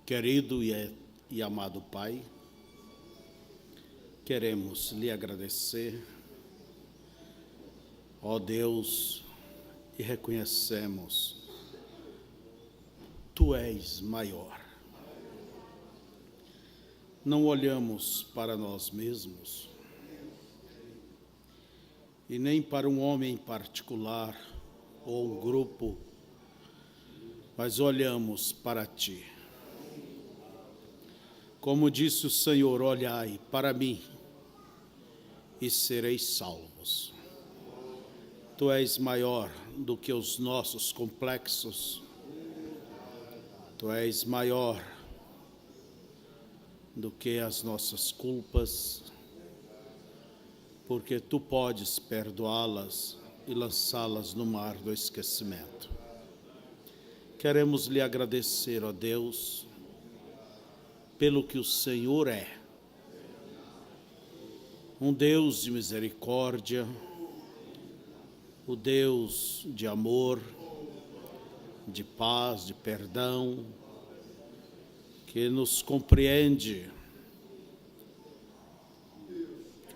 Querido e amado Pai, queremos lhe agradecer, ó Deus, e reconhecemos, Tu és maior. Não olhamos para nós mesmos e nem para um homem em particular ou um grupo, mas olhamos para Ti. Como disse o Senhor, olhai para mim e sereis salvos. Tu és maior do que os nossos complexos. Tu és maior do que as nossas culpas, porque Tu podes perdoá-las e lançá-las no mar do esquecimento. Queremos lhe agradecer, ó Deus, pelo que o Senhor é. Um Deus de misericórdia, o Deus de amor, de paz, de perdão, que nos compreende,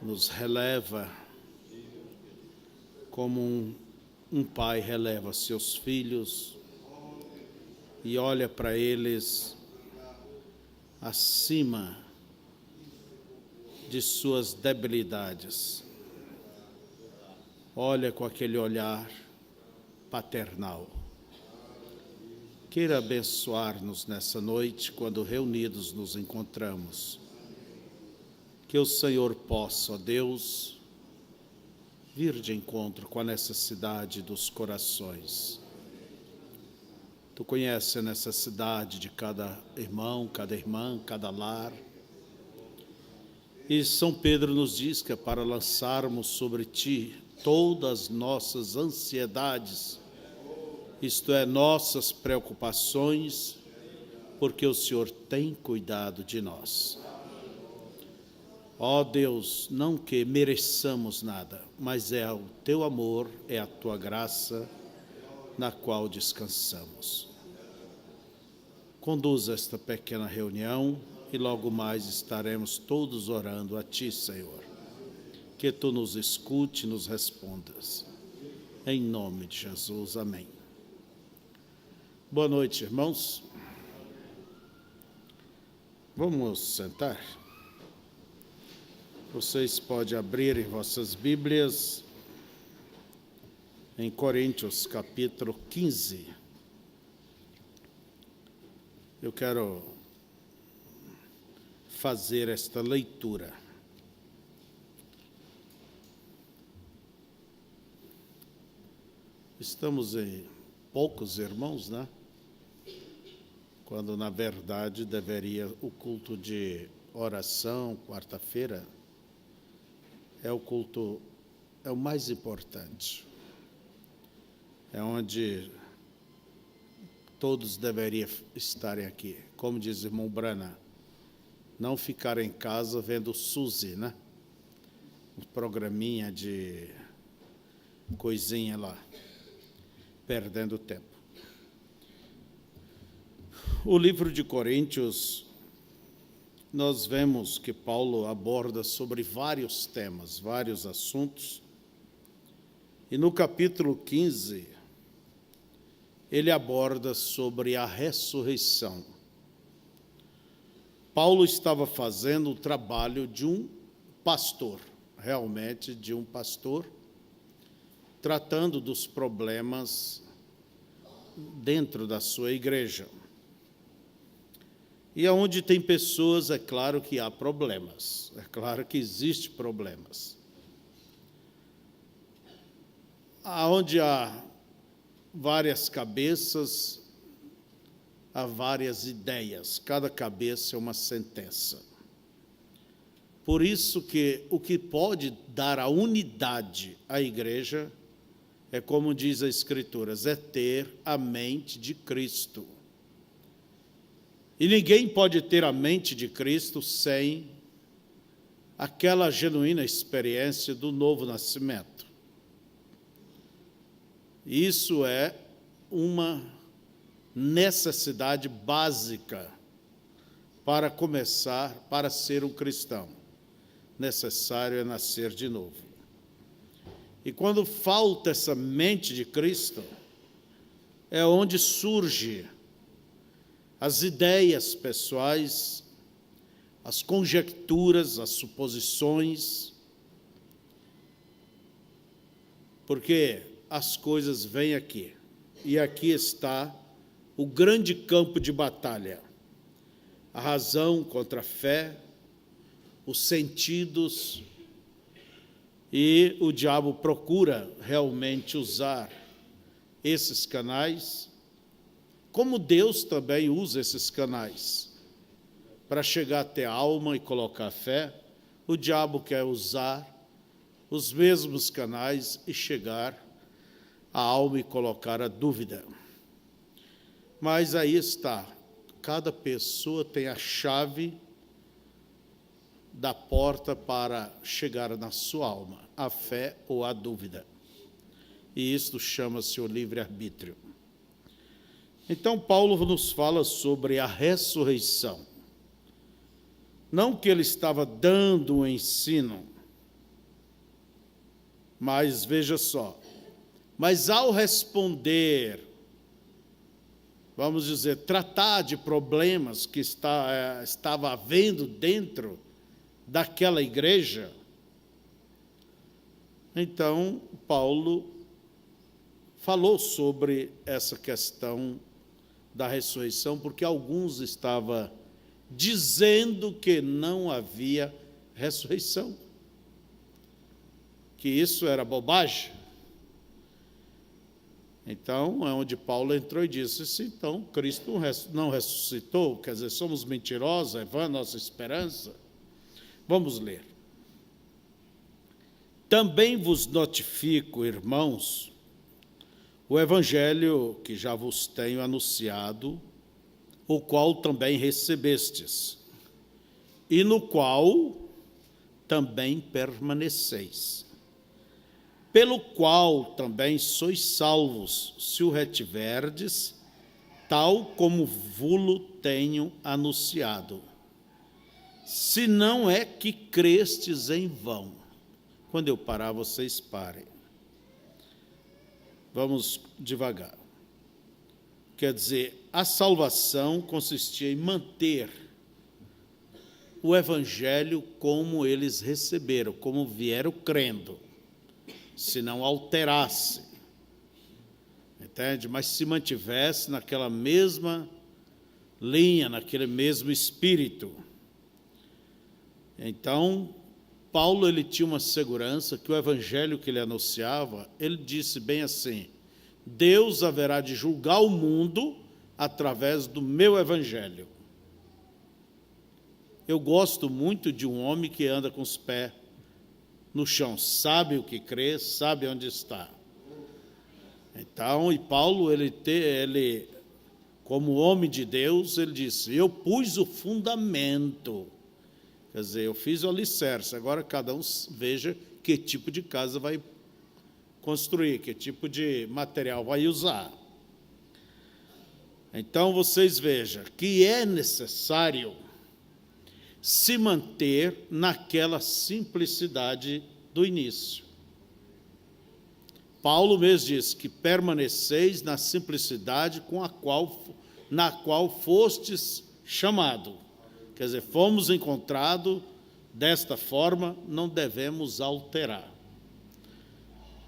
nos releva como um pai releva seus filhos e olha para eles acima de suas debilidades. Olha com aquele olhar paternal. Queira abençoar-nos nessa noite, quando reunidos nos encontramos. Que o Senhor possa, ó Deus, vir de encontro com a necessidade dos corações. Tu conheces a necessidade de cada irmão, cada irmã, cada lar. E São Pedro nos diz que é para lançarmos sobre Ti todas as nossas ansiedades, isto é, nossas preocupações, porque o Senhor tem cuidado de nós. Ó Deus, não que mereçamos nada, mas é o Teu amor, é a Tua graça, na qual descansamos. Conduza esta pequena reunião e logo mais estaremos todos orando a Ti, Senhor. Que Tu nos escute e nos respondas. Em nome de Jesus, amém. Boa noite, irmãos. Vamos sentar. Vocês podem abrir em vossas Bíblias em Coríntios, capítulo 15. Eu quero fazer esta leitura. Estamos em poucos irmãos, né? Quando, na verdade, deveria o culto de oração, quarta-feira, é o culto, é o mais importante. É onde todos deveriam estarem aqui. Como diz o irmão Brana, não ficar em casa vendo Suzy, né? Um programinha de coisinha lá, perdendo tempo. O livro de Coríntios, nós vemos que Paulo aborda sobre vários temas, vários assuntos, e no capítulo 15, ele aborda sobre a ressurreição. Paulo estava fazendo o trabalho de um pastor, realmente de um pastor, tratando dos problemas dentro da sua igreja. E onde tem pessoas, é claro que há problemas, é claro que existem problemas. Onde há várias cabeças, há várias ideias, cada cabeça é uma sentença. Por isso que o que pode dar a unidade à igreja é, como diz a Escritura, é ter a mente de Cristo. E ninguém pode ter a mente de Cristo sem aquela genuína experiência do novo nascimento. Isso é uma necessidade básica para começar, para ser um cristão. Necessário é nascer de novo. E quando falta essa mente de Cristo, é onde surge as ideias pessoais, as conjecturas, as suposições, porque as coisas vêm aqui. E aqui está o grande campo de batalha. A razão contra a fé, os sentidos, e o diabo procura realmente usar esses canais, como Deus também usa esses canais. Para chegar até a alma e colocar a fé, o diabo quer usar os mesmos canais e chegar à alma e colocar a dúvida. Mas aí está, cada pessoa tem a chave da porta para chegar na sua alma, a fé ou a dúvida. E isto chama-se o livre-arbítrio. Então, Paulo nos fala sobre a ressurreição. Não que ele estava dando um ensino, mas veja só, mas ao responder, vamos dizer, tratar de problemas que estava havendo dentro daquela igreja, então Paulo falou sobre essa questão da ressurreição, porque alguns estavam dizendo que não havia ressurreição, que isso era bobagem. Então, é onde Paulo entrou e disse, se então Cristo não ressuscitou, quer dizer, somos mentirosos, é vã nossa esperança. Vamos ler. Também vos notifico, irmãos, o evangelho que já vos tenho anunciado, o qual também recebestes, e no qual também permaneceis, pelo qual também sois salvos, se o retiverdes, tal como vulo tenho anunciado. Se não é que crestes em vão. Quando eu parar, vocês parem. Vamos devagar. Quer dizer, a salvação consistia em manter o evangelho como eles receberam, como vieram crendo, se não alterasse, entende? Mas se mantivesse naquela mesma linha, naquele mesmo espírito. Então, Paulo ele tinha uma segurança que o evangelho que ele anunciava, ele disse bem assim, Deus haverá de julgar o mundo através do meu evangelho. Eu gosto muito de um homem que anda com os pés no chão, sabe o que crê, sabe onde está. Então, e Paulo, ele como homem de Deus, ele disse, eu pus o fundamento, quer dizer, eu fiz o alicerce, agora cada um veja que tipo de casa vai construir, que tipo de material vai usar. Então, vocês vejam que é necessário se manter naquela simplicidade do início. Paulo mesmo diz que permaneceis na simplicidade na qual fostes chamado. Quer dizer, fomos encontrados desta forma, não devemos alterar.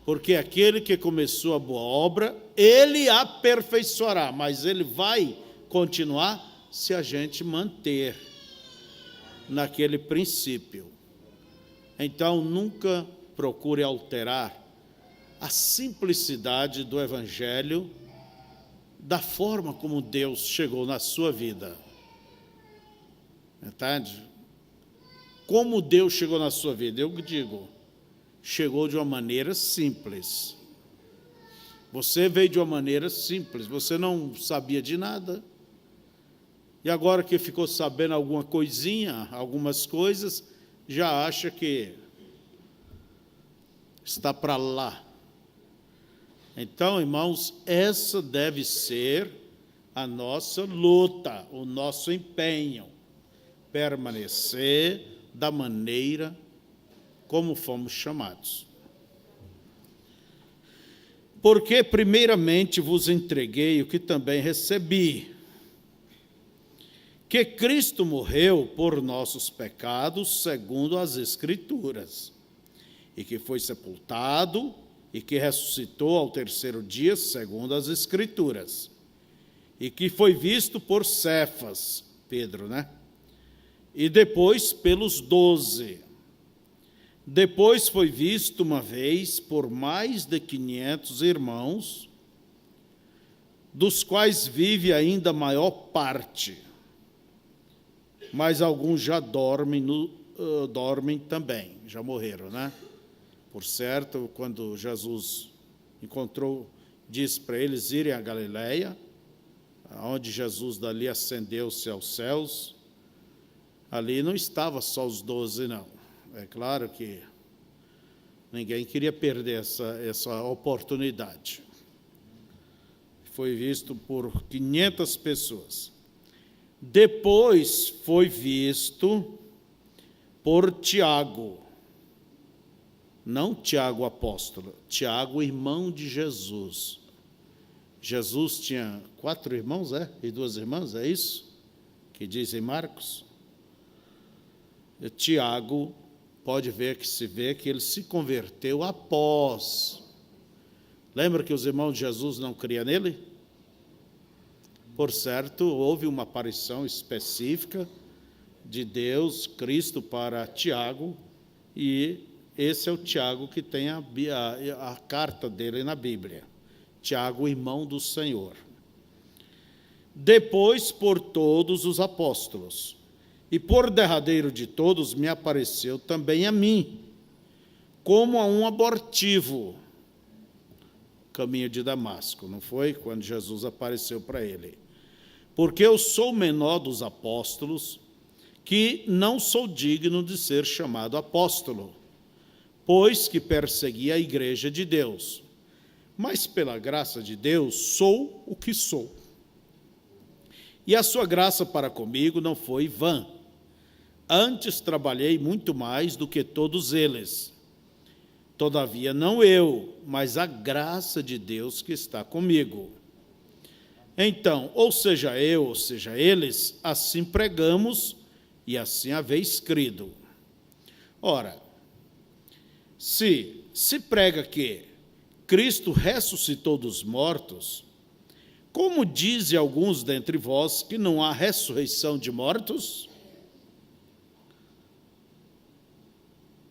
Porque aquele que começou a boa obra, ele aperfeiçoará, mas ele vai continuar se a gente manter naquele princípio. Então, nunca procure alterar a simplicidade do evangelho da forma como Deus chegou na sua vida. Entende? Como Deus chegou na sua vida? Eu digo, chegou de uma maneira simples. Você veio de uma maneira simples, você não sabia de nada. E agora que ficou sabendo alguma coisinha, algumas coisas, já acha que está para lá. Então, irmãos, essa deve ser a nossa luta, o nosso empenho. permanecer da maneira como fomos chamados. Porque primeiramente vos entreguei o que também recebi, que Cristo morreu por nossos pecados, segundo as Escrituras, e que foi sepultado, e que ressuscitou ao terceiro dia, segundo as Escrituras, e que foi visto por Cefas, Pedro, né? E depois pelos 12. Depois foi visto uma vez por mais de 500 irmãos, dos quais vive ainda a maior parte, mas alguns já dormem também, já morreram, né? Por certo, quando Jesus disse para eles irem a Galileia, onde Jesus dali ascendeu-se aos céus, ali não estava só os 12, não. É claro que ninguém queria perder essa oportunidade. Foi visto por 500 pessoas. Depois foi visto por Tiago, não Tiago apóstolo, Tiago irmão de Jesus. Jesus tinha 4 irmãos, e 2 irmãs, é isso que dizem Marcos? Tiago, pode ver que se vê que ele se converteu após. Lembra que os irmãos de Jesus não criam nele? Por certo, houve uma aparição específica de Deus, Cristo, para Tiago, e esse é o Tiago que tem a carta dele na Bíblia. Tiago, irmão do Senhor. Depois, por todos os apóstolos. E por derradeiro de todos me apareceu também a mim, como a um abortivo, caminho de Damasco, não foi? Quando Jesus apareceu para ele. Porque eu sou o menor dos apóstolos, que não sou digno de ser chamado apóstolo, pois que persegui a igreja de Deus. Mas pela graça de Deus sou o que sou. E a sua graça para comigo não foi vã. Antes trabalhei muito mais do que todos eles. Todavia, não eu, mas a graça de Deus que está comigo. Então, ou seja eu, ou seja eles, assim pregamos e assim haveis crido. Ora, se prega que Cristo ressuscitou dos mortos, como dizem alguns dentre vós que não há ressurreição de mortos?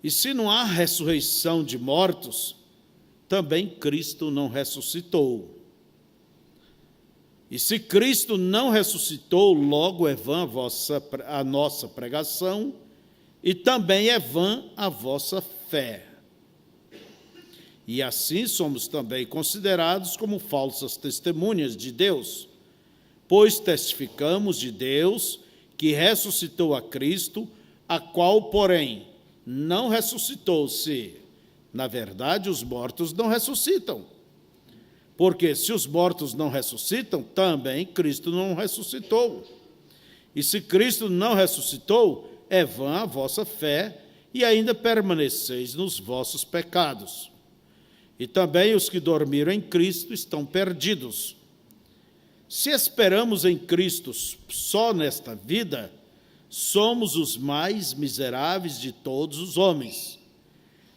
E se não há ressurreição de mortos, também Cristo não ressuscitou. E se Cristo não ressuscitou, logo é vã a nossa pregação, e também é vã a vossa fé. E assim somos também considerados como falsas testemunhas de Deus, pois testificamos de Deus que ressuscitou a Cristo, a qual, porém, não ressuscitou, se, na verdade, os mortos não ressuscitam. Porque se os mortos não ressuscitam, também Cristo não ressuscitou. E se Cristo não ressuscitou, é vã a vossa fé, e ainda permaneceis nos vossos pecados. E também os que dormiram em Cristo estão perdidos. Se esperamos em Cristo só nesta vida, somos os mais miseráveis de todos os homens.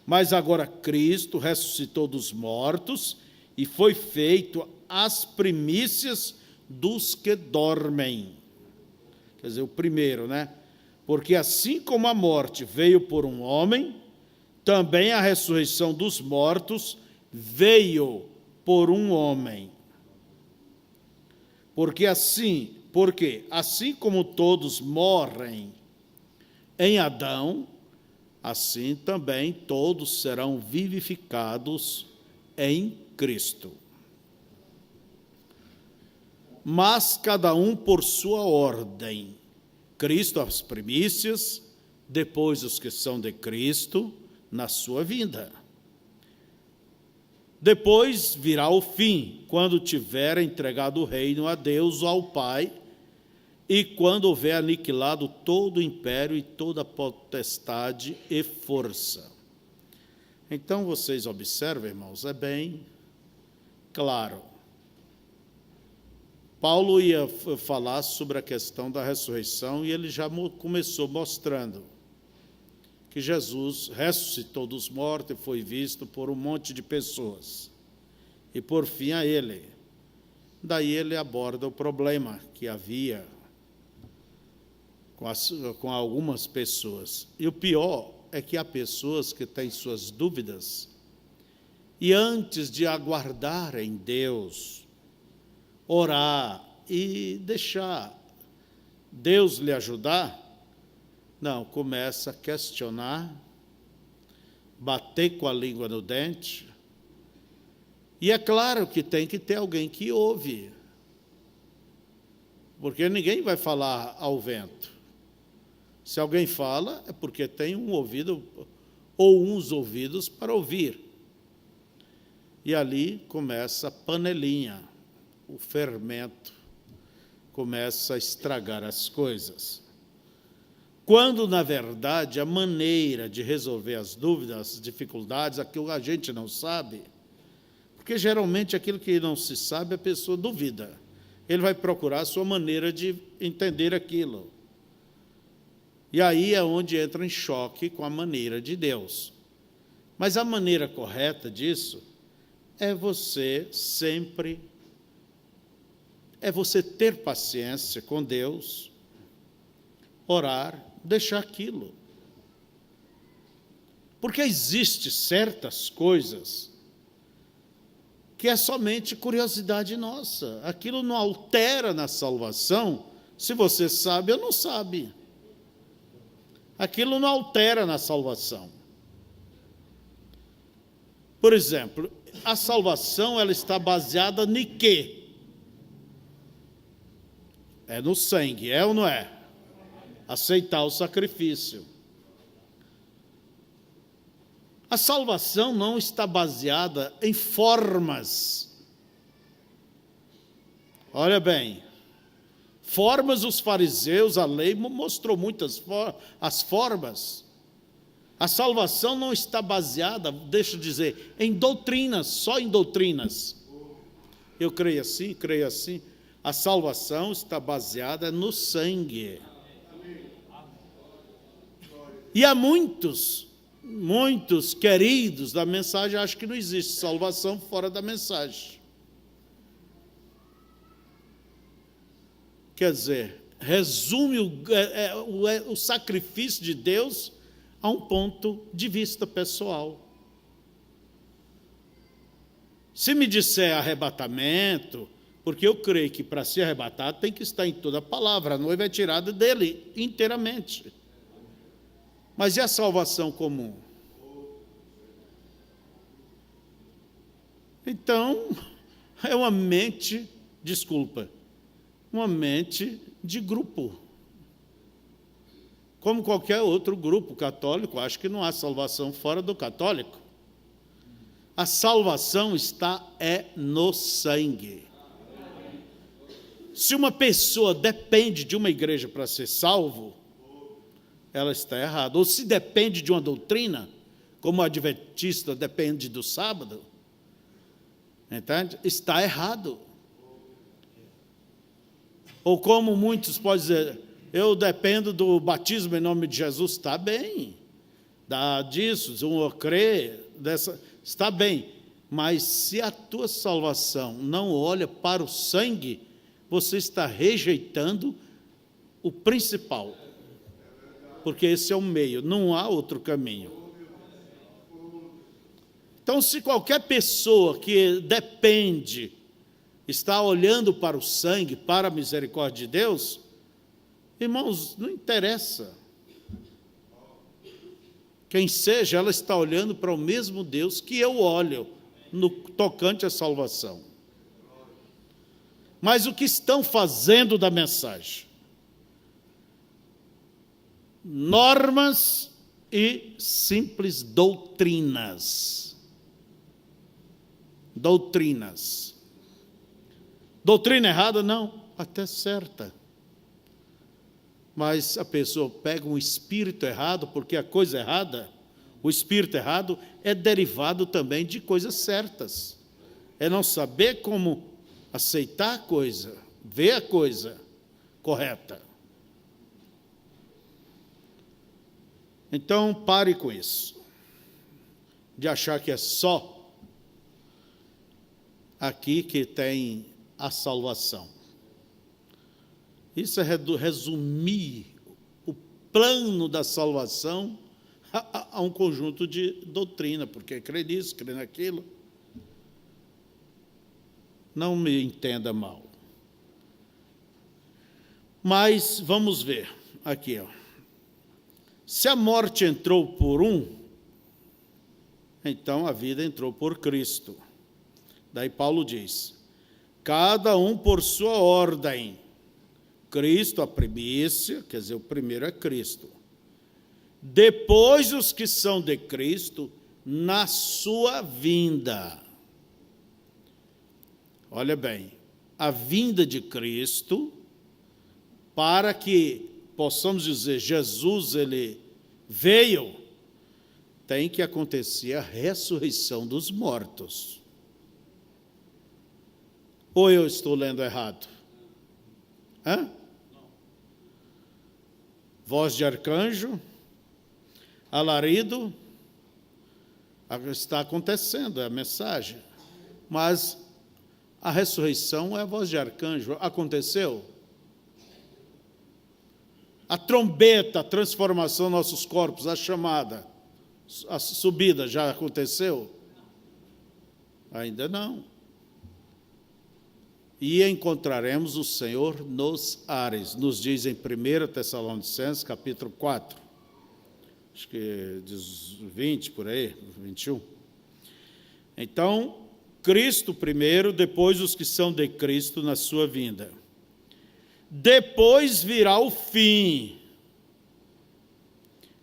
Mas agora Cristo ressuscitou dos mortos e foi feito as primícias dos que dormem. Quer dizer, o primeiro, né? Porque assim como a morte veio por um homem, também a ressurreição dos mortos veio por um homem. Porque assim como todos morrem em Adão, assim também todos serão vivificados em Cristo. Mas cada um por sua ordem. Cristo as primícias, depois os que são de Cristo na sua vinda. Depois virá o fim, quando tiver entregado o reino a Deus ou ao Pai, e quando houver aniquilado todo o império e toda potestade e força. Então, vocês observem, irmãos, é bem claro. Paulo ia falar sobre a questão da ressurreição e ele já começou mostrando que Jesus ressuscitou dos mortos e foi visto por um monte de pessoas. E, por fim, a ele. Daí ele aborda o problema que havia com algumas pessoas. E o pior é que há pessoas que têm suas dúvidas e antes de aguardar em Deus, orar e deixar Deus lhe ajudar, não, começa a questionar, bater com a língua no dente. E é claro que tem que ter alguém que ouve, porque ninguém vai falar ao vento. Se alguém fala, é porque tem um ouvido ou uns ouvidos para ouvir. E ali começa a panelinha, o fermento, começa a estragar as coisas. Quando, na verdade, a maneira de resolver as dúvidas, as dificuldades, aquilo que a gente não sabe, porque geralmente aquilo que não se sabe, a pessoa duvida. Ele vai procurar a sua maneira de entender aquilo. E aí é onde entra em choque com a maneira de Deus. Mas a maneira correta disso é você sempre, é você ter paciência com Deus, orar, deixar aquilo. Porque existem certas coisas que é somente curiosidade nossa. Aquilo não altera na salvação, se você sabe ou não sabe. Aquilo não altera na salvação. Por exemplo, a salvação ela está baseada em quê? É no sangue, é ou não é? Aceitar o sacrifício. A salvação não está baseada em formas. Olha bem, formas os fariseus, a lei mostrou muitas as formas. A salvação não está baseada, deixa eu dizer, em doutrinas, só em doutrinas. Eu creio assim, creio assim. A salvação está baseada no sangue. E há muitos queridos da mensagem acham que não existe salvação fora da mensagem. Quer dizer, resume o sacrifício de Deus a um ponto de vista pessoal. Se me disser arrebatamento, porque eu creio que para ser arrebatado tem que estar em toda a palavra, a noiva é tirada dele inteiramente. Mas e a salvação comum? Então, é uma mente de grupo. Como qualquer outro grupo católico, acho que não há salvação fora do católico. A salvação está no sangue. Se uma pessoa depende de uma igreja para ser salvo, ela está errada. Ou se depende de uma doutrina, como o adventista depende do sábado, entende? Está errado. Ou como muitos podem dizer, eu dependo do batismo em nome de Jesus, está bem. Dá disso, um crê, está bem. Mas se a tua salvação não olha para o sangue, você está rejeitando o principal. Porque esse é o meio, não há outro caminho. Então, se qualquer pessoa que depende, está olhando para o sangue, para a misericórdia de Deus, irmãos, não interessa. Quem seja, ela está olhando para o mesmo Deus que eu olho no tocante à salvação. Mas o que estão fazendo da mensagem? Normas e simples doutrinas. Doutrinas. Doutrina errada? Não, até certa. Mas a pessoa pega um espírito errado, porque a coisa errada, o espírito errado, é derivado também de coisas certas. É não saber como aceitar a coisa, ver a coisa correta. Então, pare com isso, de achar que é só aqui que tem a salvação. Isso é resumir o plano da salvação a um conjunto de doutrina, porque crê nisso, crê naquilo. Não me entenda mal. Mas vamos ver aqui, ó. Se a morte entrou por um, então a vida entrou por Cristo. Daí Paulo diz: cada um por sua ordem. Cristo a primícia, quer dizer, o primeiro é Cristo. Depois os que são de Cristo na sua vinda. Olha bem, a vinda de Cristo, para que possamos dizer, Jesus, ele veio, tem que acontecer a ressurreição dos mortos. Ou eu estou lendo errado? Hã? Voz de arcanjo, alarido, está acontecendo, é a mensagem. Mas a ressurreição é a voz de arcanjo. Aconteceu? A trombeta, a transformação dos nossos corpos, a chamada, a subida, já aconteceu? Ainda não. E encontraremos o Senhor nos ares, nos diz em 1 Tessalonicenses, capítulo 4, acho que diz 20, por aí, 21. Então, Cristo primeiro, depois os que são de Cristo na sua vinda. Depois virá o fim,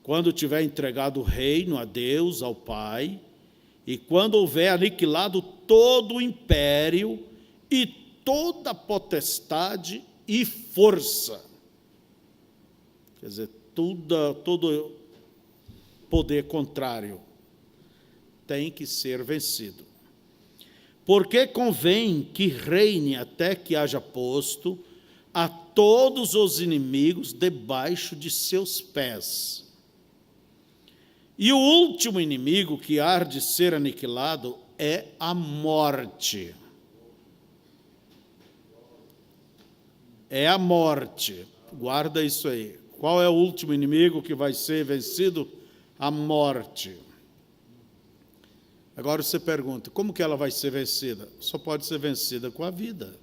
quando tiver entregado o reino a Deus, ao Pai, e quando houver aniquilado todo o império e toda potestade e força. Quer dizer, todo poder contrário tem que ser vencido. Porque convém que reine até que haja posto a todos os inimigos debaixo de seus pés. E o último inimigo que há de ser aniquilado é a morte. É a morte. Guarda isso aí. Qual é o último inimigo que vai ser vencido? A morte. Agora você pergunta, como que ela vai ser vencida? Só pode ser vencida com a vida.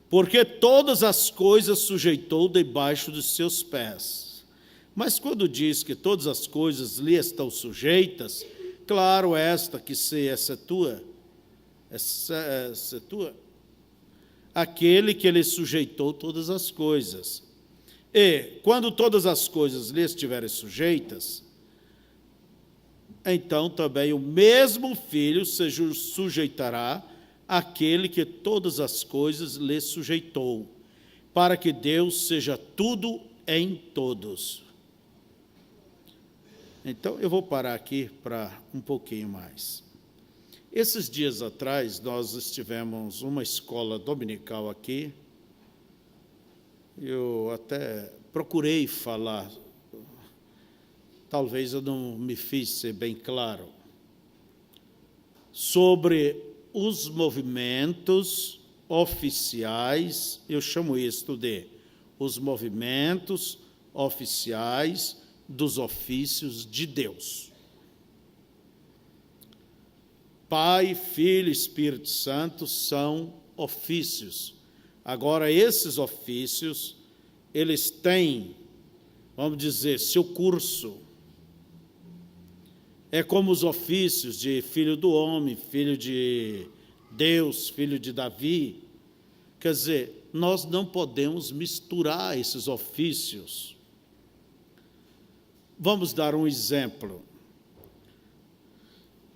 Porque todas as coisas sujeitou debaixo dos seus pés. Mas quando diz que todas as coisas lhe estão sujeitas, claro, esta que se excetua, aquele que lhe sujeitou todas as coisas. E, quando todas as coisas lhe estiverem sujeitas, então também o mesmo Filho se sujeitará àquele que todas as coisas lhe sujeitou, para que Deus seja tudo em todos. Então, eu vou parar aqui para um pouquinho mais. Esses dias atrás, nós estivemos uma escola dominical aqui. Eu até procurei falar, talvez eu não me fiz ser bem claro, sobre os movimentos oficiais, eu chamo isto de os movimentos oficiais dos ofícios de Deus. Pai, Filho e Espírito Santo são ofícios. Agora, esses ofícios, eles têm, vamos dizer, seu curso. É como os ofícios de filho do homem, filho de Deus, filho de Davi. Quer dizer, nós não podemos misturar esses ofícios. Vamos dar um exemplo.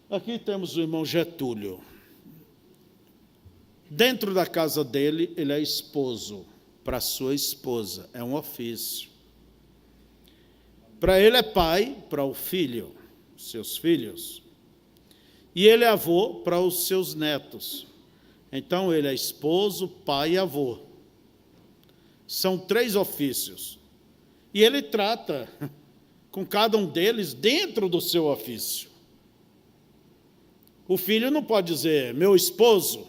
Aqui temos o irmão Getúlio. Dentro da casa dele, ele é esposo. Para sua esposa, é um ofício. Para ele é pai, para o filho, seus filhos. E ele é avô para os seus netos. Então, ele é esposo, pai e avô. São 3 ofícios. E ele trata com cada um deles dentro do seu ofício. O filho não pode dizer meu esposo.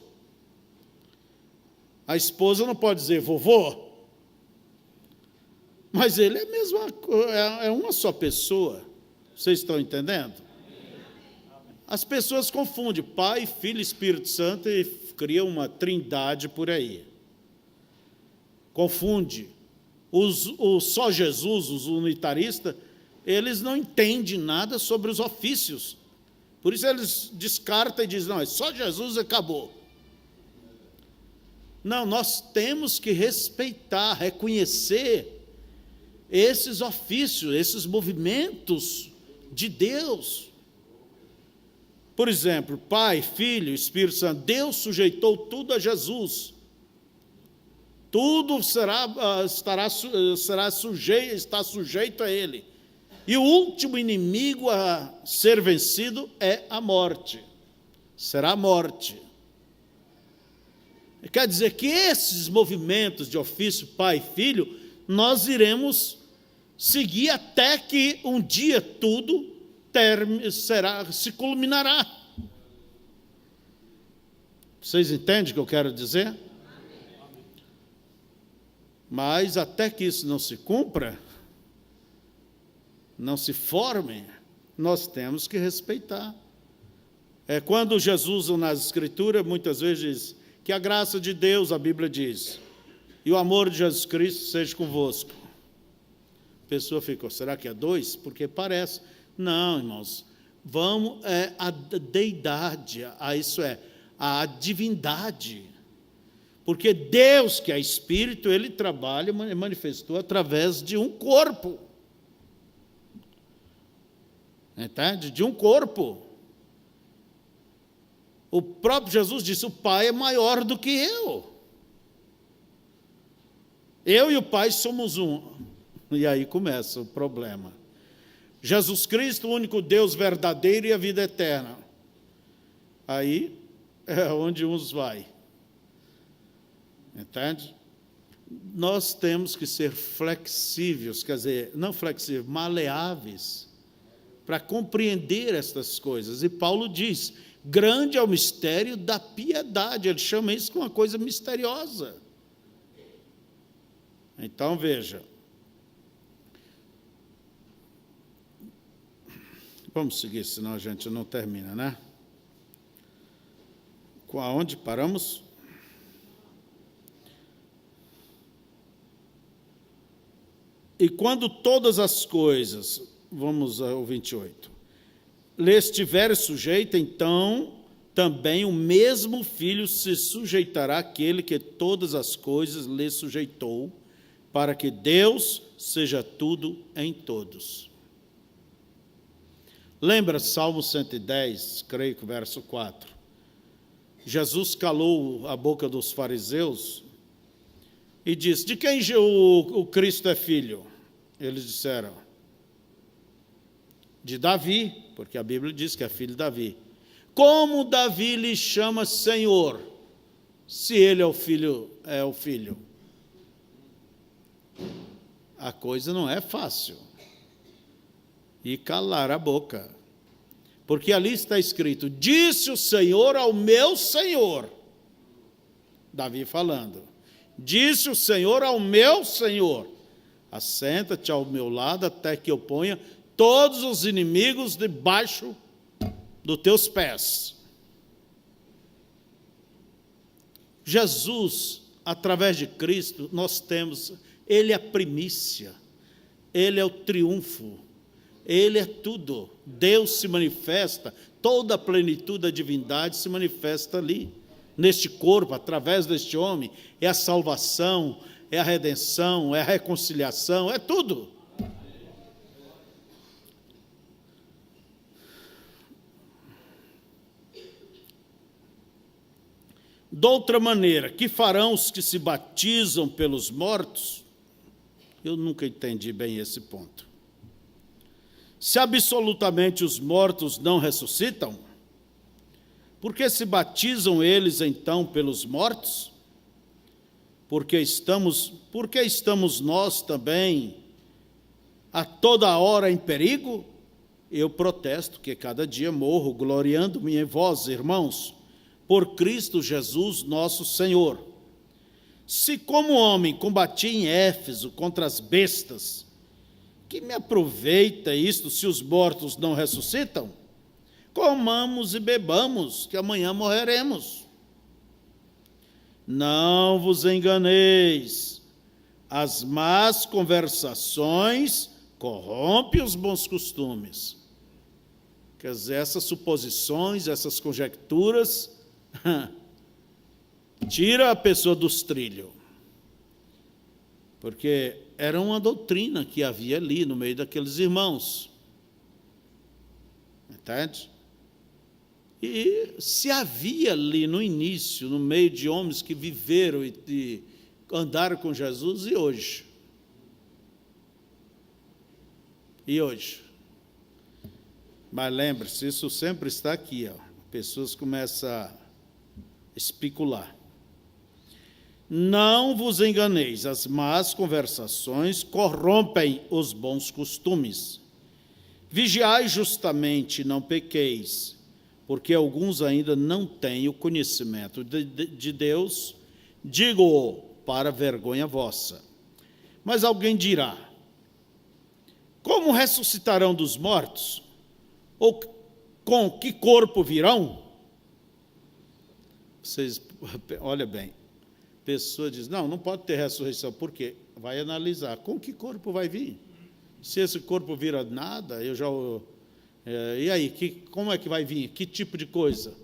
A esposa não pode dizer vovô. Mas ele é uma só pessoa. Vocês estão entendendo? As pessoas confundem Pai, Filho e Espírito Santo e criam uma trindade por aí. Confunde. Só Jesus, os unitaristas, eles não entendem nada sobre os ofícios. Por isso eles descartam e dizem, não, é só Jesus e acabou. Não, nós temos que respeitar, reconhecer esses ofícios, esses movimentos de Deus. Por exemplo, Pai, Filho, Espírito Santo, Deus sujeitou tudo a Jesus. Tudo está sujeito a Ele. E o último inimigo a ser vencido é a morte. Será a morte. Quer dizer que esses movimentos de ofício, pai e filho, nós iremos seguir até que um dia tudo se culminará. Vocês entendem o que eu quero dizer? Mas até que isso não se cumpra, não se forme, nós temos que respeitar. Quando Jesus, nas Escrituras, muitas vezes diz que a graça de Deus, a Bíblia diz, e o amor de Jesus Cristo seja convosco. A pessoa ficou, será que é 2? Porque parece. Não, irmãos, vamos, a deidade, isso é, a divindade. Porque Deus, que é Espírito, Ele trabalha, manifestou através de um corpo. Entende? De um corpo. O próprio Jesus disse, o Pai é maior do que eu. Eu e o Pai somos um. E aí começa o problema. Jesus Cristo, o único Deus verdadeiro e a vida eterna. Aí é onde uns vai. Entende? Nós temos que ser flexíveis, quer dizer, não flexíveis, maleáveis, para compreender estas coisas. E Paulo diz, grande é o mistério da piedade. Ele chama isso de uma coisa misteriosa. Então, veja. Vamos seguir, senão a gente não termina, né? Aonde paramos? E quando todas as coisas, vamos ao 28, lhe estiver sujeita, então também o mesmo Filho se sujeitará àquele que todas as coisas lhe sujeitou, para que Deus seja tudo em todos. Lembra Salmo 110, creio que verso 4. Jesus calou a boca dos fariseus e disse, de quem o Cristo é filho? Eles disseram, de Davi, porque a Bíblia diz que é filho de Davi. Como Davi lhe chama Senhor, se ele é o filho? A coisa não é fácil. E calar a boca. Porque ali está escrito, disse o Senhor ao meu Senhor. Davi falando. Disse o Senhor ao meu Senhor, assenta-te ao meu lado até que eu ponha todos os inimigos debaixo dos teus pés. Jesus, através de Cristo, nós temos, Ele é a primícia, Ele é o triunfo, Ele é tudo. Deus se manifesta, toda a plenitude da divindade se manifesta ali, neste corpo, através deste homem. É a salvação, é a redenção, é a reconciliação, é tudo. De outra maneira, que farão os que se batizam pelos mortos? Eu nunca entendi bem esse ponto. Se absolutamente os mortos não ressuscitam, por que se batizam eles então pelos mortos? Porque estamos nós também a toda hora em perigo? Eu protesto que cada dia morro, gloriando-me em vós, irmãos, por Cristo Jesus nosso Senhor. Se como homem combati em Éfeso contra as bestas, que me aproveita isto se os mortos não ressuscitam? Comamos e bebamos, que amanhã morreremos. Não vos enganeis, as más conversações corrompem os bons costumes. Quer dizer, essas suposições, essas conjecturas, tira a pessoa dos trilhos. Porque era uma doutrina que havia ali no meio daqueles irmãos. Entende? E se havia ali no início, no meio de homens que viveram e andaram com Jesus, e hoje? E hoje? Mas lembre-se, isso sempre está aqui, ó. Pessoas começam a especular. Não vos enganeis, as más conversações corrompem os bons costumes. Vigiai justamente, não pequeis, porque alguns ainda não têm o conhecimento de Deus, digo-o para vergonha vossa. Mas alguém dirá, como ressuscitarão dos mortos? Ou com que corpo virão? Vocês, olha bem, a pessoa diz, não pode ter ressurreição, por quê? Vai analisar, com que corpo vai vir? Se esse corpo vira nada, e aí, como é que vai vir? Que tipo de coisa?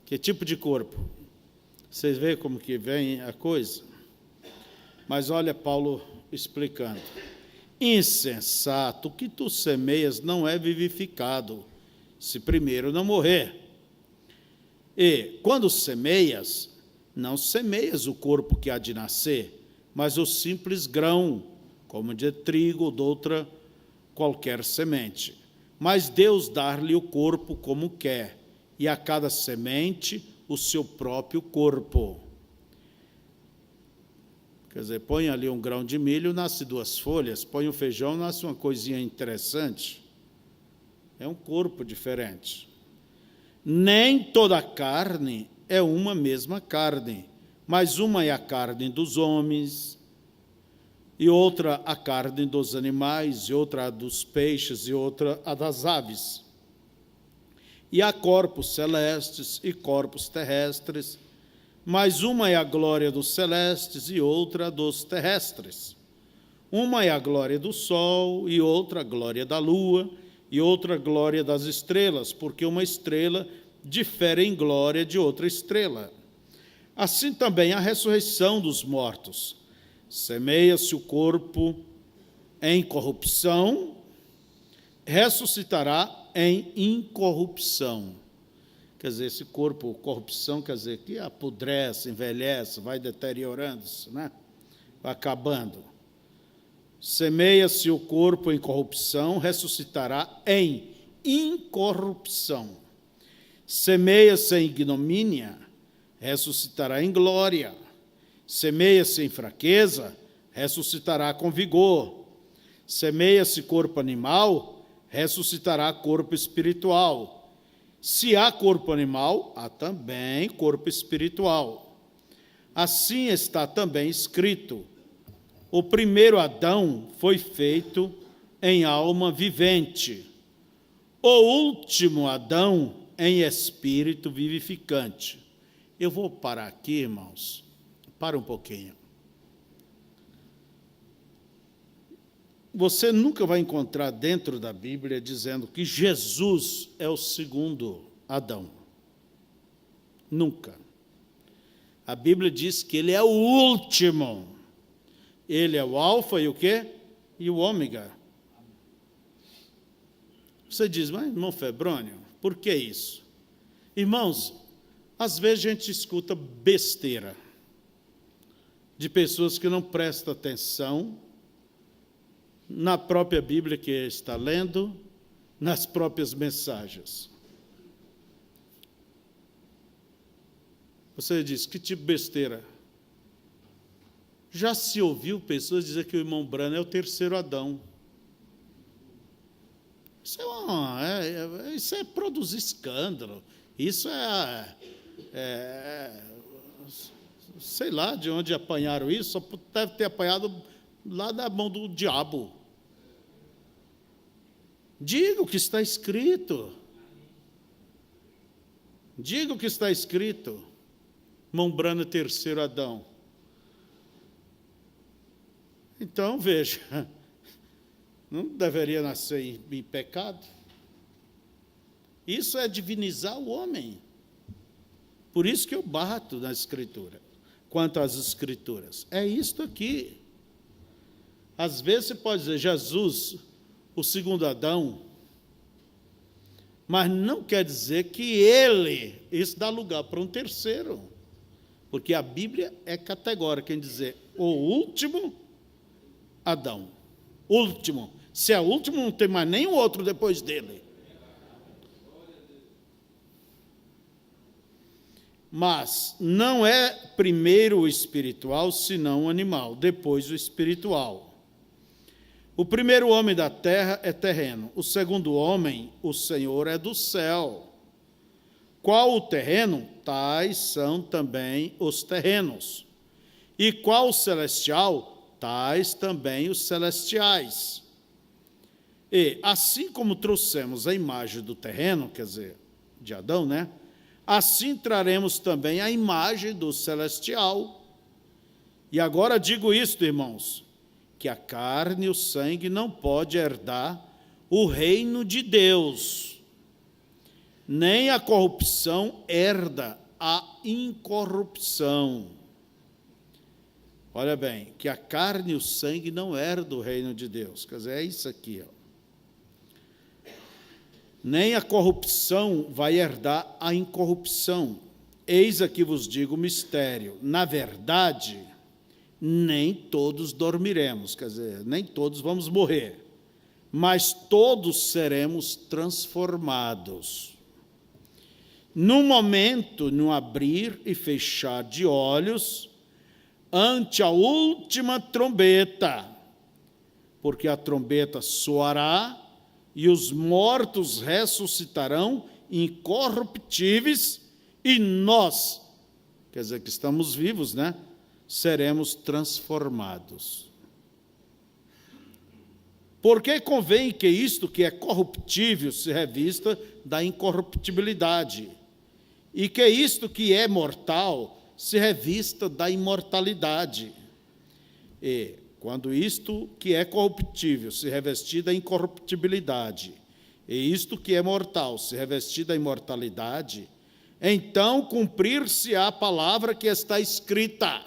Que tipo de corpo? Vocês veem como que vem a coisa? Mas olha Paulo explicando. Insensato, o que tu semeias não é vivificado, se primeiro não morrer. E, quando semeias, não semeias o corpo que há de nascer, mas o simples grão, como de trigo ou de outra qualquer semente. Mas Deus dá-lhe o corpo como quer, e a cada semente o seu próprio corpo. Quer dizer, põe ali um grão de milho, nasce 2 folhas, põe o feijão, nasce uma coisinha interessante. É um corpo diferente. Nem toda carne é uma mesma carne, mas uma é a carne dos homens, e outra a carne dos animais, e outra a dos peixes, e outra a das aves. E há corpos celestes e corpos terrestres, mas uma é a glória dos celestes e outra a dos terrestres. Uma é a glória do sol, e outra a glória da lua, e outra a glória das estrelas, porque uma estrela difere em glória de outra estrela. Assim também a ressurreição dos mortos. Semeia-se o corpo em corrupção, ressuscitará em incorrupção. Quer dizer, esse corpo, corrupção, quer dizer, que apodrece, envelhece, vai deteriorando-se, né? Vai acabando. Semeia-se o corpo em corrupção, ressuscitará em incorrupção. Semeia-se em ignomínia, ressuscitará em glória. Semeia-se em fraqueza, ressuscitará com vigor. Semeia-se corpo animal, ressuscitará corpo espiritual. Se há corpo animal, há também corpo espiritual. Assim está também escrito: o primeiro Adão foi feito em alma vivente, o último Adão em espírito vivificante. Eu vou parar aqui, irmãos. Para um pouquinho. Você nunca vai encontrar dentro da Bíblia dizendo que Jesus é o segundo Adão. Nunca. A Bíblia diz que ele é o último. Ele é o alfa e o quê? E o ômega. Você diz, mas irmão Febrônio, por que isso? Irmãos, Às vezes a gente escuta besteira de pessoas que não prestam atenção na própria Bíblia que está lendo, nas próprias mensagens. Você diz, que tipo de besteira? Já se ouviu pessoas dizer que o irmão Branham é o terceiro Adão. Isso é produzir escândalo. Isso sei lá de onde apanharam isso, só deve ter apanhado lá da mão do diabo. Diga o que está escrito. Diga o que está escrito. Irmão Branham, terceiro Adão. Então, veja, não deveria nascer em pecado? Isso é divinizar o homem. Por isso que eu bato na Escritura, quanto às Escrituras. É isto aqui. Às vezes você pode dizer, Jesus, o segundo Adão, mas não quer dizer que isso dá lugar para um terceiro, porque a Bíblia é categórica em dizer o último Adão. Último. Se é o último, não tem mais nenhum outro depois dele. Mas não é primeiro o espiritual, senão o animal, depois o espiritual. O primeiro homem da terra é terreno, o segundo homem, o Senhor, é do céu. Qual o terreno? Tais são também os terrenos. E qual o celestial? Tais também os celestiais. E assim como trouxemos a imagem do terreno, quer dizer, de Adão, né? Assim traremos também a imagem do celestial. E agora digo isto, irmãos, que a carne e o sangue não pode herdar o reino de Deus, nem a corrupção herda a incorrupção. Olha bem, que a carne e o sangue não herdam o reino de Deus. Quer dizer, é isso aqui, ó. Nem a corrupção vai herdar a incorrupção. Eis aqui vos digo o mistério. Na verdade, nem todos dormiremos, quer dizer, nem todos vamos morrer, mas todos seremos transformados. No momento, no abrir e fechar de olhos, ante a última trombeta, porque a trombeta soará, e os mortos ressuscitarão incorruptíveis, e nós, quer dizer que estamos vivos, né? Seremos transformados. Porque convém que isto que é corruptível se revista da incorruptibilidade, e que isto que é mortal se revista da imortalidade. E quando isto que é corruptível se revestir da incorruptibilidade, e isto que é mortal se revestir da imortalidade, então cumprir-se-á a palavra que está escrita: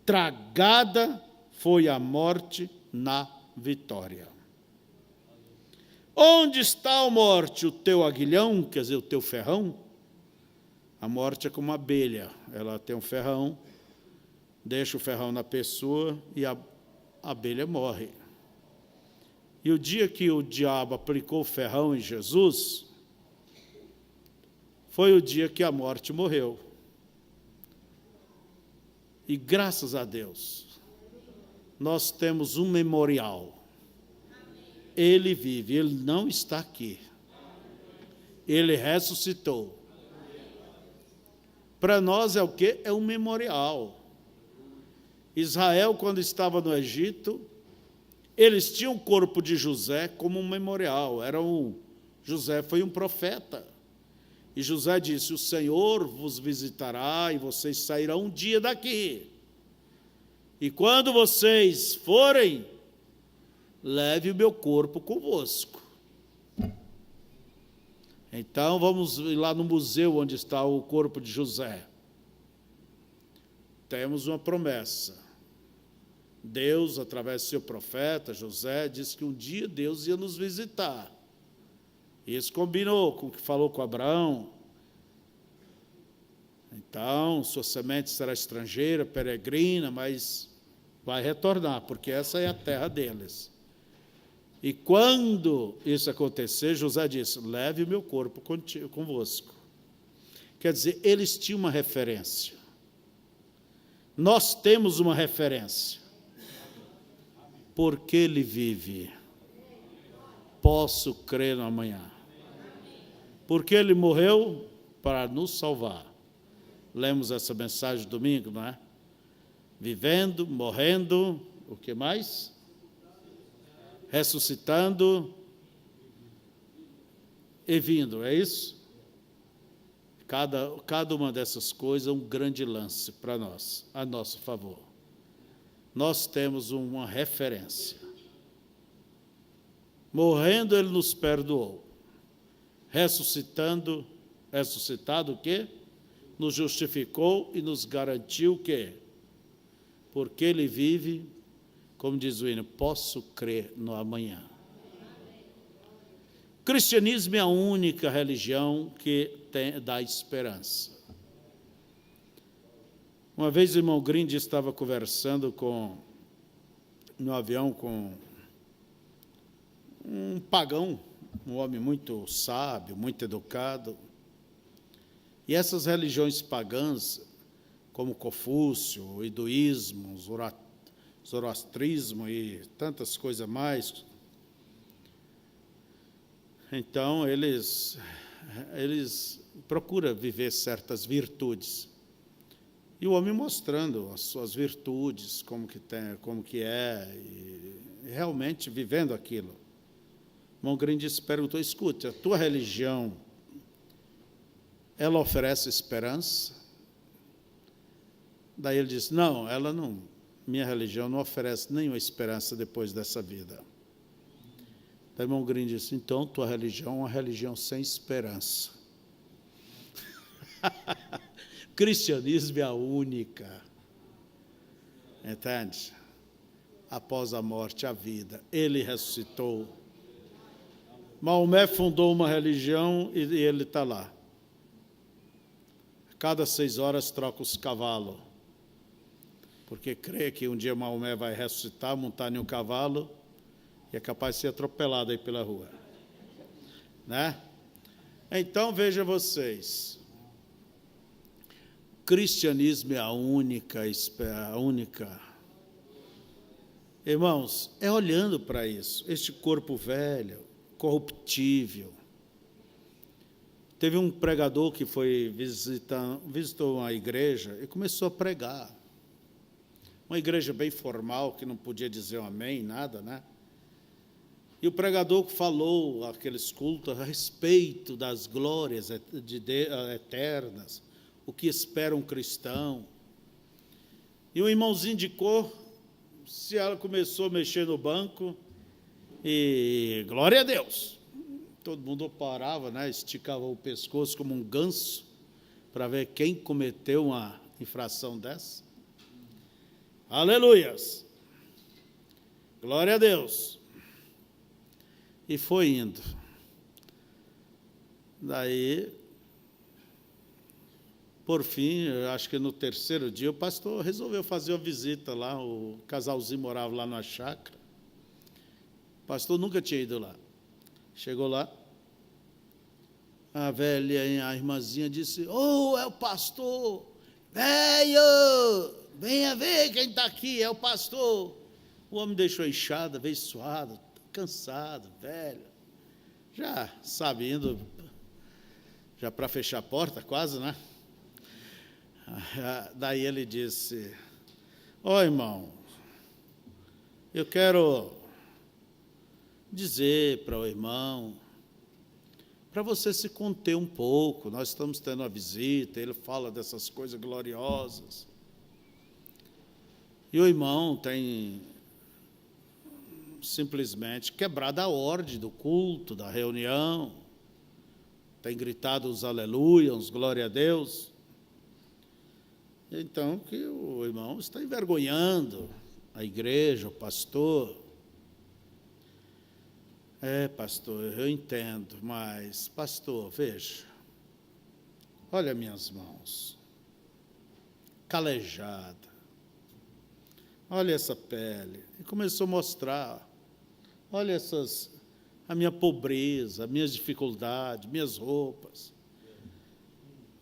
tragada foi a morte na vitória. Onde está a morte, o teu aguilhão, quer dizer, o teu ferrão? A morte é como uma abelha, ela tem um ferrão, deixa o ferrão na pessoa e a abelha morre. E o dia que o diabo aplicou o ferrão em Jesus, foi o dia que a morte morreu. E graças a Deus, nós temos um memorial. Ele vive, ele não está aqui. Ele ressuscitou. Para nós é o quê? É um memorial. Israel, quando estava no Egito, eles tinham o corpo de José como um memorial. José foi um profeta. E José disse: o Senhor vos visitará e vocês sairão um dia daqui. E quando vocês forem, leve o meu corpo convosco. Então, vamos ir lá no museu onde está o corpo de José. Temos uma promessa. Deus, através do seu profeta, José, disse que um dia Deus ia nos visitar. Isso combinou com o que falou com Abraão. Então, sua semente será estrangeira, peregrina, mas vai retornar, porque essa é a terra deles. E quando isso acontecer, José disse: leve o meu corpo convosco. Quer dizer, eles tinham uma referência. Nós temos uma referência. Porque ele vive. Posso crer no amanhã. Porque ele morreu para nos salvar. Lemos essa mensagem domingo, não é? Vivendo, morrendo, o que mais? Ressuscitando e vindo, é isso? Cada uma dessas coisas é um grande lance para nós, a nosso favor. Nós temos uma referência. Morrendo, ele nos perdoou. Ressuscitado o quê? Nos justificou e nos garantiu o quê? Porque ele vive, como diz o hino, posso crer no amanhã. O cristianismo é a única religião que dá esperança. Uma vez o irmão Grind estava conversando no avião com um pagão, um homem muito sábio, muito educado. E essas religiões pagãs, como Confúcio, o hinduísmo, o zoroastrismo e tantas coisas mais, então eles procuram viver certas virtudes. E o homem mostrando as suas virtudes, como que é, e realmente vivendo aquilo. O irmão Grindes perguntou: escute, a tua religião, ela oferece esperança? Daí ele disse: não, minha religião não oferece nenhuma esperança depois dessa vida. Daí o irmão Grindes disse: então tua religião é uma religião sem esperança. O cristianismo é a única, entende? Após a morte, a vida. Ele ressuscitou. Maomé fundou uma religião e ele está lá. Cada 6 horas troca os cavalos, porque crê que um dia Maomé vai ressuscitar, montar em um cavalo e é capaz de ser atropelado aí pela rua, né? Então, veja vocês, o cristianismo é a única. Irmãos, é olhando para isso, este corpo velho, corruptível. Teve um pregador que visitou uma igreja e começou a pregar. Uma igreja bem formal, que não podia dizer um amém, nada, né? E o pregador falou aqueles cultos a respeito das glórias eternas, o que espera um cristão. E o irmãozinho indicou, se ela começou a mexer no banco, e glória a Deus. Todo mundo parava, né? Esticava o pescoço como um ganso para ver quem cometeu uma infração dessa. Aleluias! Glória a Deus! E foi indo. Daí, por fim, eu acho que no 3º dia, o pastor resolveu fazer uma visita lá, o casalzinho morava lá na chácara. O pastor nunca tinha ido lá. Chegou lá, a velha, a irmãzinha disse: oh, é o pastor, velho, venha ver quem está aqui, é o pastor. O homem deixou a enxada, veio suado, cansado, velho, já sabe, indo já para fechar a porta, quase, né? Daí ele disse: ó, irmão, eu quero dizer para o irmão, para você se conter um pouco, nós estamos tendo uma visita, ele fala dessas coisas gloriosas, e o irmão tem simplesmente quebrado a ordem do culto, da reunião, tem gritado os aleluia, uns glória a Deus. Então, que o irmão está envergonhando a igreja, o pastor. É, pastor, eu entendo, mas, pastor, veja, olha minhas mãos. calejada. Olha essa pele. E começou a mostrar, olha a minha pobreza, minhas dificuldades, minhas roupas.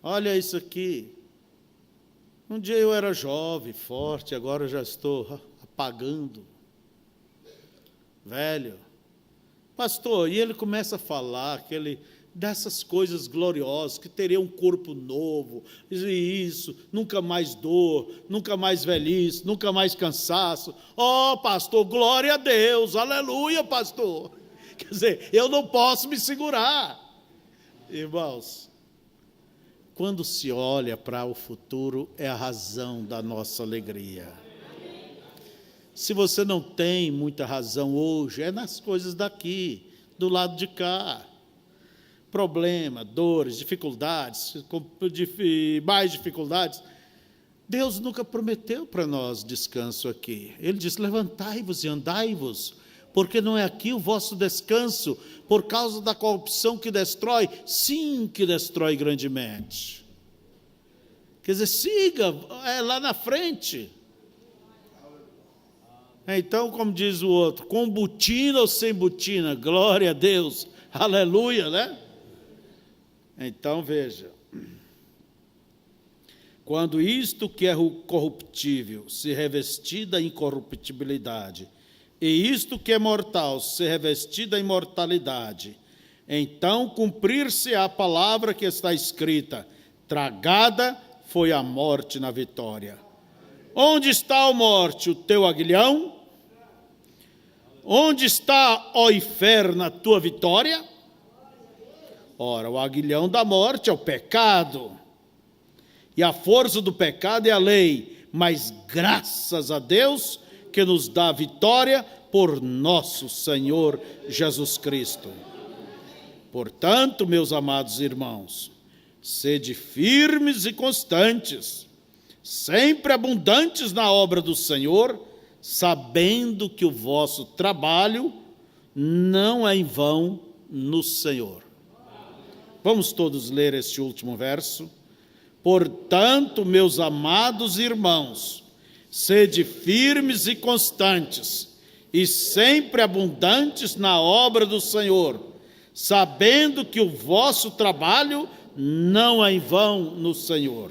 Olha isso aqui. Um dia eu era jovem, forte, agora eu já estou apagando. Velho. Pastor, e ele começa a falar dessas coisas gloriosas, que teria um corpo novo, isso, nunca mais dor, nunca mais velhice, nunca mais cansaço. Oh, pastor, glória a Deus, aleluia, pastor. Quer dizer, eu não posso me segurar. Irmãos, quando se olha para o futuro, é a razão da nossa alegria. Se você não tem muita razão hoje, é nas coisas daqui, do lado de cá. Problema, dores, dificuldades, mais dificuldades. Deus nunca prometeu para nós descanso aqui. Ele disse: levantai-vos e andai-vos, porque não é aqui o vosso descanso, por causa da corrupção que destrói, sim, que destrói grandemente. Quer dizer, siga, é lá na frente. Então, como diz o outro, com botina ou sem botina, glória a Deus, aleluia, né? Então, veja, quando isto que é corruptível se revestir da incorruptibilidade, e isto que é mortal se revestir da imortalidade, então cumprir-se a palavra que está escrita: tragada foi a morte na vitória. Onde está, ó morte, o teu aguilhão? Onde está, ó inferno, a tua vitória? Ora, o aguilhão da morte é o pecado, e a força do pecado é a lei, mas graças a Deus que nos dá a vitória por nosso Senhor Jesus Cristo. Portanto, meus amados irmãos, sede firmes e constantes, sempre abundantes na obra do Senhor, sabendo que o vosso trabalho não é em vão no Senhor. Vamos todos ler este último verso. Portanto, meus amados irmãos, sede firmes e constantes, e sempre abundantes na obra do Senhor, sabendo que o vosso trabalho não é em vão no Senhor.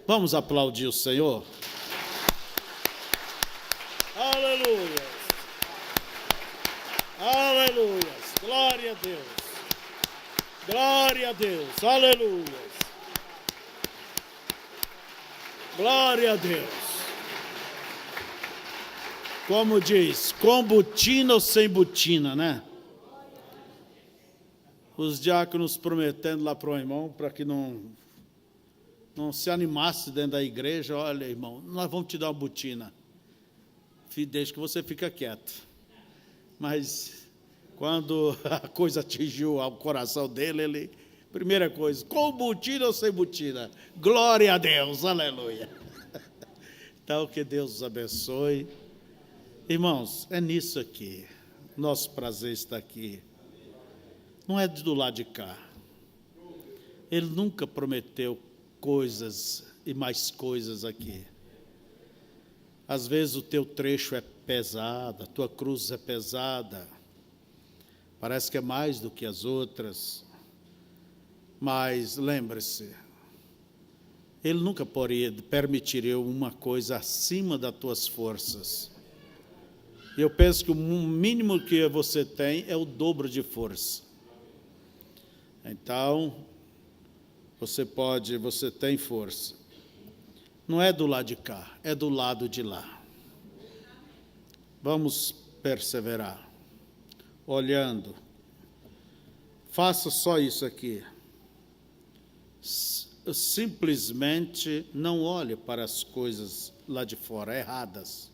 Vamos aplaudir o Senhor? Aleluia! Aleluia! Glória a Deus! Glória a Deus! Aleluia! Glória a Deus! Como diz, com botina ou sem botina, né? Os diáconos prometendo lá para o irmão, para que não se animasse dentro da igreja: olha, irmão, nós vamos te dar uma botina, desde que você fica quieto. Mas quando a coisa atingiu o coração dele, primeira coisa, com botina ou sem botina? Glória a Deus, aleluia. Então, que Deus os abençoe. Irmãos, é nisso aqui, nosso prazer está aqui. Não é do lado de cá. Ele nunca prometeu coisas e mais coisas aqui. Às vezes o teu trecho é pesado, a tua cruz é pesada, parece que é mais do que as outras, mas lembre-se, Ele nunca permitiria uma coisa acima das tuas forças. Eu penso que o mínimo que você tem é o dobro de força. Então, você tem força. Não é do lado de cá, é do lado de lá. Vamos perseverar, olhando. Faça só isso aqui. Simplesmente não olhe para as coisas lá de fora, erradas.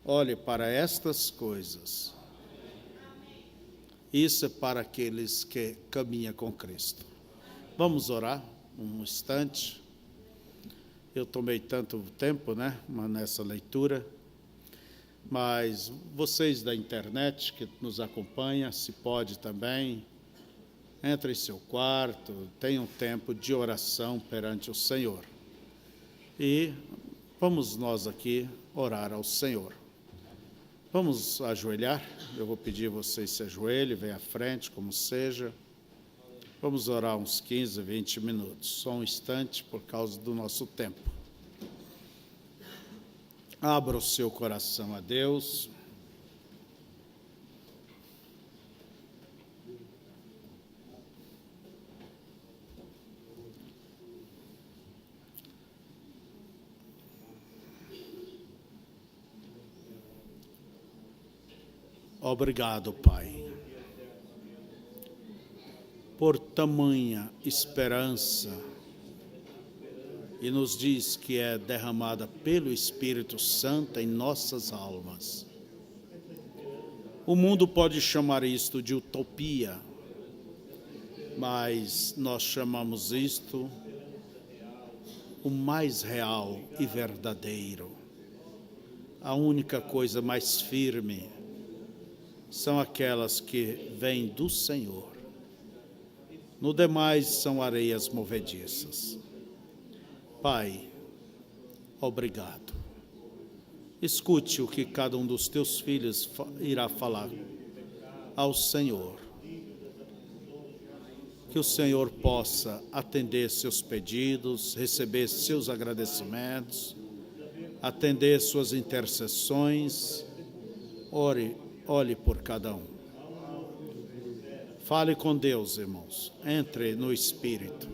Olhe para estas coisas. Isso é para aqueles que caminham com Cristo. Vamos orar um instante. Eu tomei tanto tempo, né, nessa leitura, mas vocês da internet que nos acompanham, se pode também, entre em seu quarto, tenha um tempo de oração perante o Senhor. E vamos nós aqui orar ao Senhor. Vamos ajoelhar. Eu vou pedir vocês se ajoelhem, venham à frente, como seja. Vamos orar uns 15, 20 minutos, só um instante por causa do nosso tempo. Abra o seu coração a Deus. Obrigado, Pai, por tamanha esperança, e nos diz que é derramada pelo Espírito Santo em nossas almas. O mundo pode chamar isto de utopia, mas nós chamamos isto o mais real e verdadeiro. A única coisa mais firme são aquelas que vêm do Senhor. No demais são areias movediças. Pai, obrigado. Escute o que cada um dos teus filhos irá falar ao Senhor. Que o Senhor possa atender seus pedidos, receber seus agradecimentos, atender suas intercessões. Olhe por cada um. Fale com Deus, irmãos. Entre no Espírito.